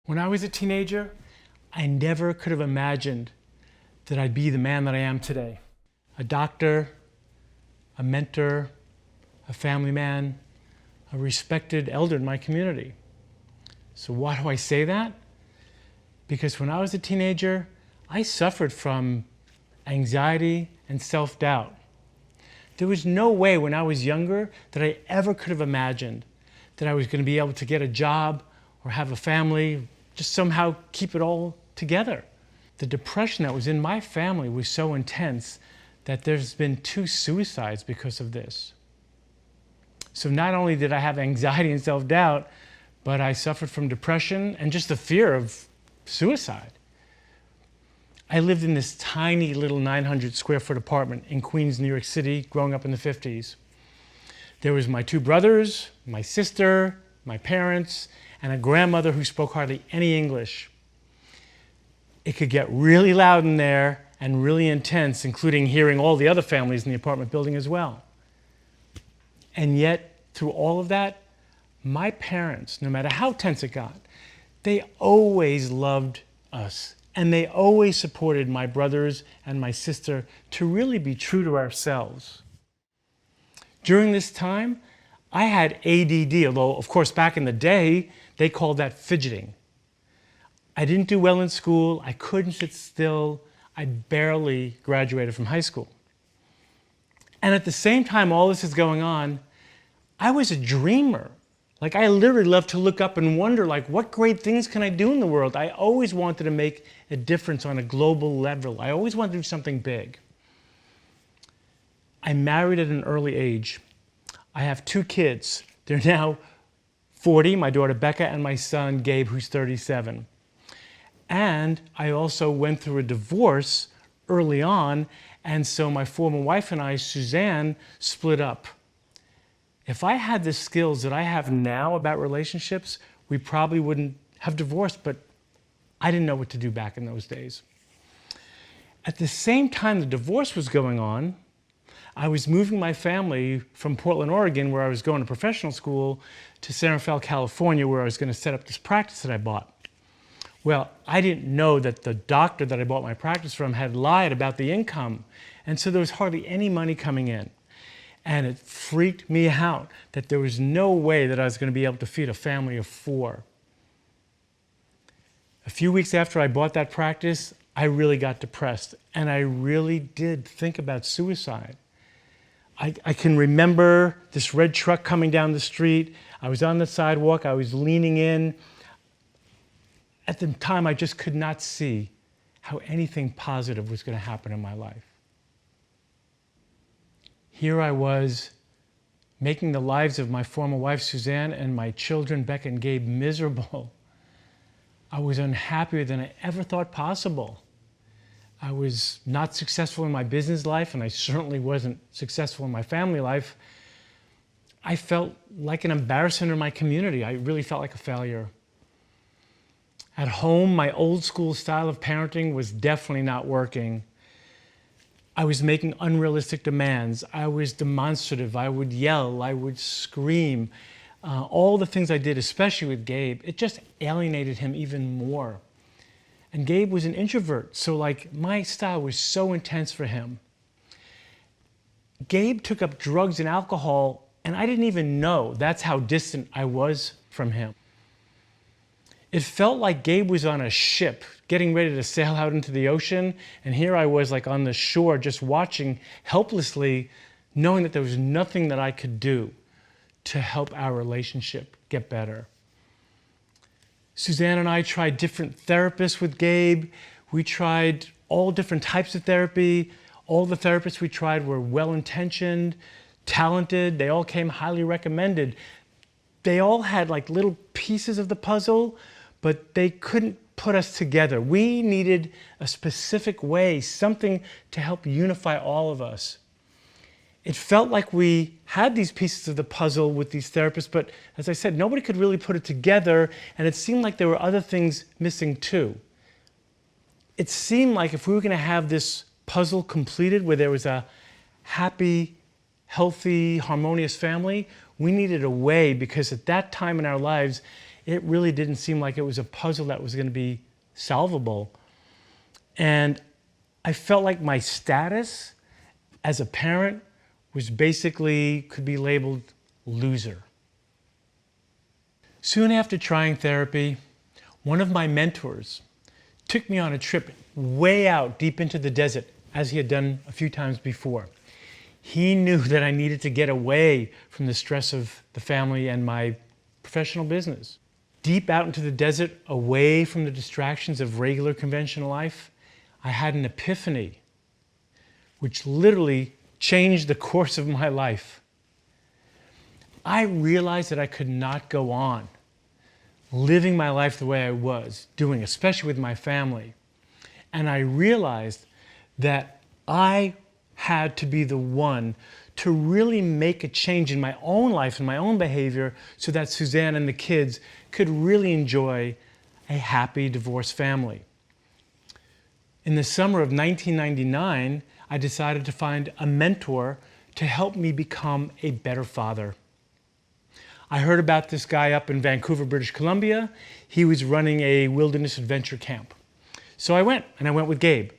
When I was a teenager, I never could have imagined that I'd be the man that I am today. A doctor, a mentor, a family man, a respected elder in my community. So why do I say that? Because when I was a teenager, I suffered from anxiety and self-doubt. There was no way when I was younger that I ever could have imagined that I was going to be able to get a job or have a family, just somehow keep it all together. The depression that was in my family was so intense that there's been 2 suicides because of this. So not only did I have anxiety and self-doubt, but I suffered from depression and just the fear of suicide. I lived in this tiny little 900 square foot apartment in Queens, New York City, growing up in the 50s. There was my 2 brothers, my sister, my parents, and a grandmother who spoke hardly any English. It could get really loud in there and really intense, including hearing all the other families in the apartment building as well. And yet, through all of that, my parents, no matter how tense it got, they always loved us. And they always supported my brothers and my sister to really be true to ourselves. During this time, I had ADD, although of course back in the day, they called that fidgeting. I didn't do well in school, I couldn't sit still, I barely graduated from high school. And at the same time all this is going on, I was a dreamer. Like I literally loved to look up and wonder, like, what great things can I do in the world? I always wanted to make a difference on a global level. I always wanted to do something big. I married at an early age. I have 2 kids. They're now 40, my daughter Becca and my son Gabe, who's 37. And I also went through a divorce early on, and so my former wife and I, Suzanne, split up. If I had the skills that I have now about relationships, we probably wouldn't have divorced, but I didn't know what to do back in those days. At the same time the divorce was going on, I was moving my family from Portland, Oregon, where I was going to professional school, to San Rafael, California, where I was going to set up this practice that I bought. Well, I didn't know that the doctor that I bought my practice from had lied about the income, and so there was hardly any money coming in. And it freaked me out that there was no way that I was going to be able to feed a family of 4. A few weeks after I bought that practice, I really got depressed, and I really did think about suicide. I can remember this red truck coming down the street. I was on the sidewalk, I was leaning in. At the time, I just could not see how anything positive was going to happen in my life. Here I was, making the lives of my former wife, Suzanne, and my children, Becca and Gabe, miserable. I was unhappier than I ever thought possible. I was not successful in my business life, and I certainly wasn't successful in my family life. I felt like an embarrassment in my community. I really felt like a failure. At home, my old school style of parenting was definitely not working. I was making unrealistic demands. I was demonstrative. I would yell. I would scream. All the things I did, especially with Gabe, it just alienated him even more. And Gabe was an introvert, so like my style was so intense for him. Gabe took up drugs and alcohol, and I didn't even know that's how distant I was from him. It felt like Gabe was on a ship getting ready to sail out into the ocean, and here I was like on the shore just watching helplessly, knowing that there was nothing that I could do to help our relationship get better. Suzanne and I tried different therapists with Gabe. We tried all different types of therapy. All the therapists we tried were well-intentioned, talented. They all came highly recommended. They all had like little pieces of the puzzle, but they couldn't put us together. We needed a specific way, something to help unify all of us. It felt like we had these pieces of the puzzle with these therapists, but as I said, nobody could really put it together, and it seemed like there were other things missing too. It seemed like if we were going to have this puzzle completed where there was a happy, healthy, harmonious family, we needed a way, because at that time in our lives, it really didn't seem like it was a puzzle that was going to be solvable. And I felt like my status as a parent was basically, could be labeled loser. Soon after trying therapy, one of my mentors took me on a trip way out deep into the desert, as he had done a few times before. He knew that I needed to get away from the stress of the family and my professional business. Deep out into the desert, away from the distractions of regular conventional life, I had an epiphany, which literally changed the course of my life. I realized that I could not go on living my life the way I was doing, especially with my family. And I realized that I had to be the one to really make a change in my own life and my own behavior so that Suzanne and the kids could really enjoy a happy divorced family. In the summer of 1999, I decided to find a mentor to help me become a better father. I heard about this guy up in Vancouver, British Columbia. He was running a wilderness adventure camp. So I went, and I went with Gabe.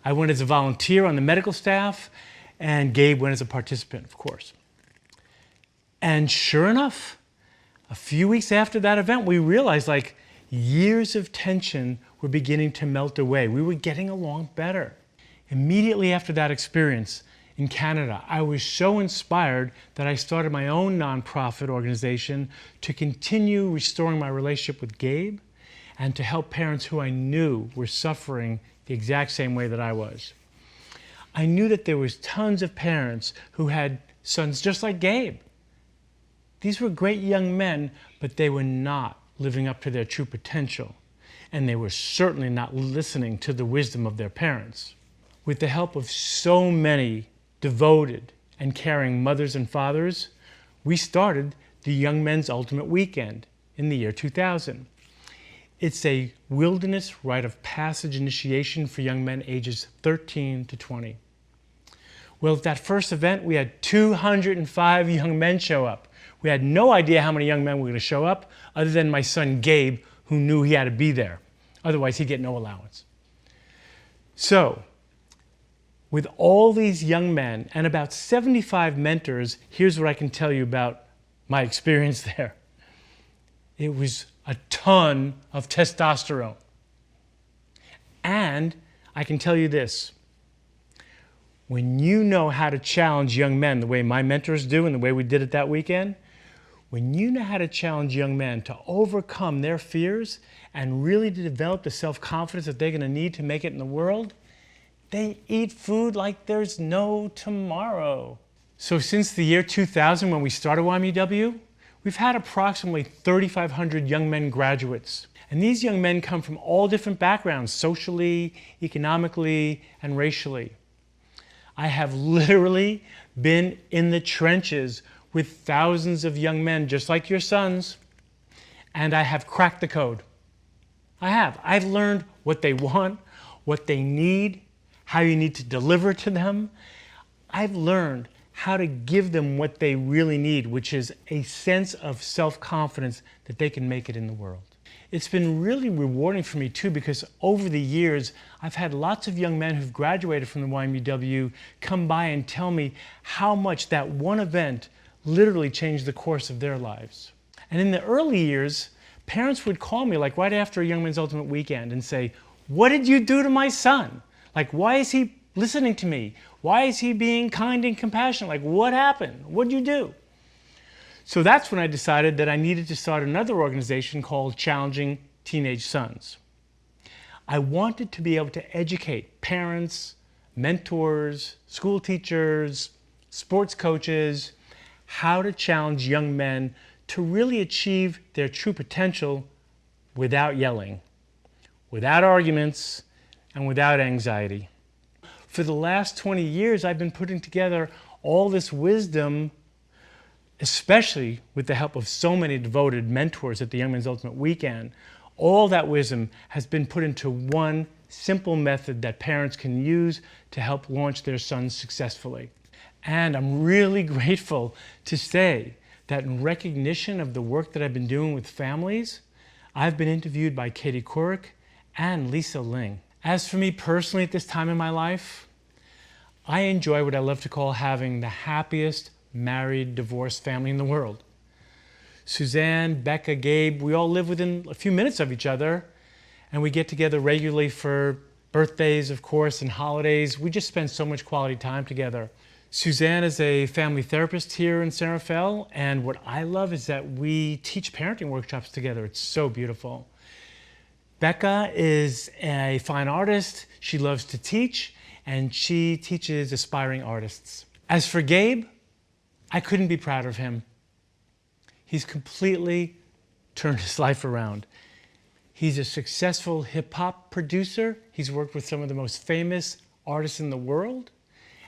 I went as a volunteer on the medical staff, and Gabe went as a participant, of course. And sure enough, a few weeks after that event, we realized like years of tension were beginning to melt away. We were getting along better. Immediately after that experience in Canada, I was so inspired that I started my own nonprofit organization to continue restoring my relationship with Gabe and to help parents who I knew were suffering the exact same way that I was. I knew that there was tons of parents who had sons just like Gabe. These were great young men, but they were not living up to their true potential, and they were certainly not listening to the wisdom of their parents. With the help of so many devoted and caring mothers and fathers, we started the Young Men's Ultimate Weekend in the year 2000. It's a wilderness rite of passage initiation for young men ages 13 to 20. Well, at that first event, we had 205 young men show up. We had no idea how many young men were going to show up, other than my son Gabe, who knew he had to be there. Otherwise, he'd get no allowance. So, with all these young men and about 75 mentors, here's what I can tell you about my experience there. It was a ton of testosterone. And I can tell you this, when you know how to challenge young men the way my mentors do and the way we did it that weekend, when you know how to challenge young men to overcome their fears and really to develop the self-confidence that they're going to need to make it in the world, they eat food like there's no tomorrow. So since the year 2000, when we started YMUW, we've had approximately 3,500 young men graduates. And these young men come from all different backgrounds, socially, economically, and racially. I have literally been in the trenches with thousands of young men just like your sons, and I have cracked the code. I have. I've learned what they want, what they need, how you need to deliver to them. I've learned how to give them what they really need, which is a sense of self-confidence that they can make it in the world. It's been really rewarding for me too, because over the years, I've had lots of young men who've graduated from the YMUW come by and tell me how much that one event literally changed the course of their lives. And in the early years, parents would call me like right after a Young Men's Ultimate Weekend and say, "What did you do to my son? Like, why is he listening to me? Why is he being kind and compassionate? Like, what happened? What'd you do?" So that's when I decided that I needed to start another organization called Challenging Teenage Sons. I wanted to be able to educate parents, mentors, school teachers, sports coaches, how to challenge young men to really achieve their true potential without yelling, without arguments, and without anxiety. For the last 20 years, I've been putting together all this wisdom, especially with the help of so many devoted mentors at the Young Men's Ultimate Weekend. All that wisdom has been put into one simple method that parents can use to help launch their sons successfully. And I'm really grateful to say that in recognition of the work that I've been doing with families, I've been interviewed by Katie Couric and Lisa Ling. As for me personally at this time in my life, I enjoy what I love to call having the happiest married, divorced family in the world. Suzanne, Becca, Gabe, we all live within a few minutes of each other, and we get together regularly for birthdays, of course, and holidays. We just spend so much quality time together. Suzanne is a family therapist here in San Rafael, and what I love is that we teach parenting workshops together. It's so beautiful. Becca is a fine artist. She loves to teach, and she teaches aspiring artists. As for Gabe, I couldn't be prouder of him. He's completely turned his life around. He's a successful hip-hop producer. He's worked with some of the most famous artists in the world,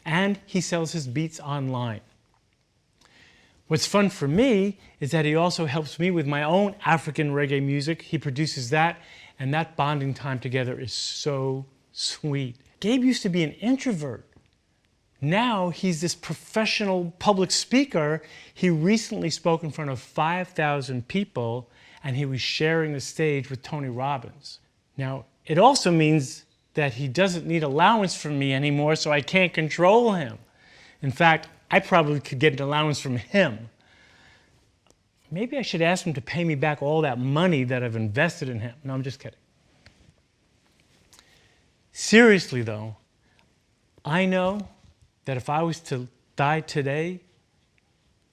and he sells his beats online. What's fun for me is that he also helps me with my own African reggae music. He produces that, and that bonding time together is so sweet. Gabe used to be an introvert. Now he's this professional public speaker. He recently spoke in front of 5,000 people, and he was sharing the stage with Tony Robbins. Now, it also means that he doesn't need allowance from me anymore, so I can't control him. In fact, I probably could get an allowance from him. Maybe I should ask him to pay me back all that money that I've invested in him. No, I'm just kidding. Seriously, though, I know that if I was to die today,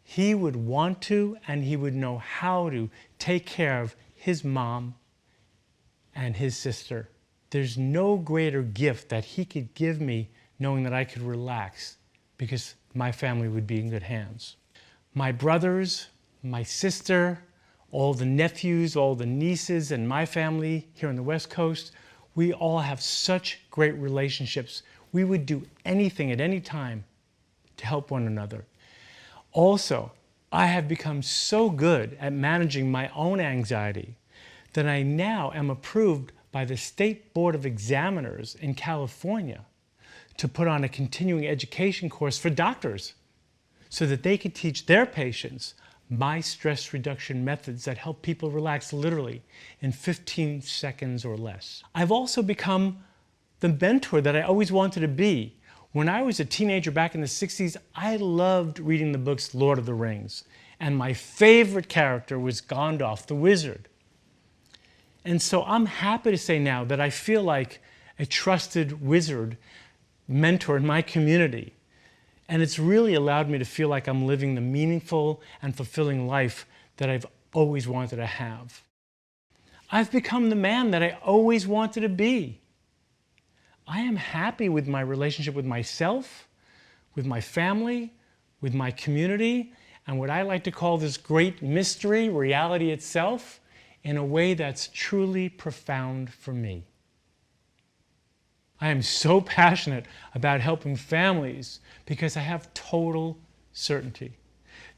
he would want to and he would know how to take care of his mom and his sister. There's no greater gift that he could give me knowing that I could relax because my family would be in good hands. My brothers, my sister, all the nephews, all the nieces, and my family here on the West Coast, we all have such great relationships. We would do anything at any time to help one another. Also, I have become so good at managing my own anxiety that I now am approved by the State Board of Examiners in California to put on a continuing education course for doctors so that they could teach their patients my stress reduction methods that help people relax literally in 15 seconds or less. I've also become the mentor that I always wanted to be. When I was a teenager back in the 60s, I loved reading the books Lord of the Rings, and my favorite character was Gandalf the Wizard. And so I'm happy to say now that I feel like a trusted wizard mentor in my community. And it's really allowed me to feel like I'm living the meaningful and fulfilling life that I've always wanted to have. I've become the man that I always wanted to be. I am happy with my relationship with myself, with my family, with my community, and what I like to call this great mystery, reality itself, in a way that's truly profound for me. I am so passionate about helping families because I have total certainty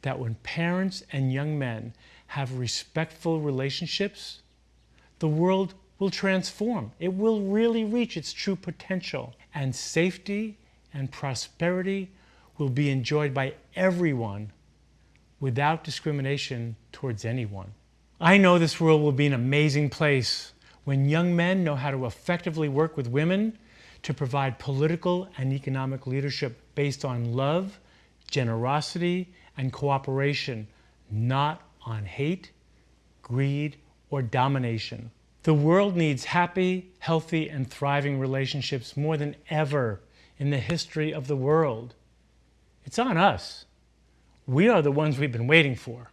that when parents and young men have respectful relationships, the world will transform. It will really reach its true potential, and safety and prosperity will be enjoyed by everyone without discrimination towards anyone. I know this world will be an amazing place when young men know how to effectively work with women to provide political and economic leadership based on love, generosity, and cooperation, not on hate, greed, or domination. The world needs happy, healthy, and thriving relationships more than ever in the history of the world. It's on us. We are the ones we've been waiting for.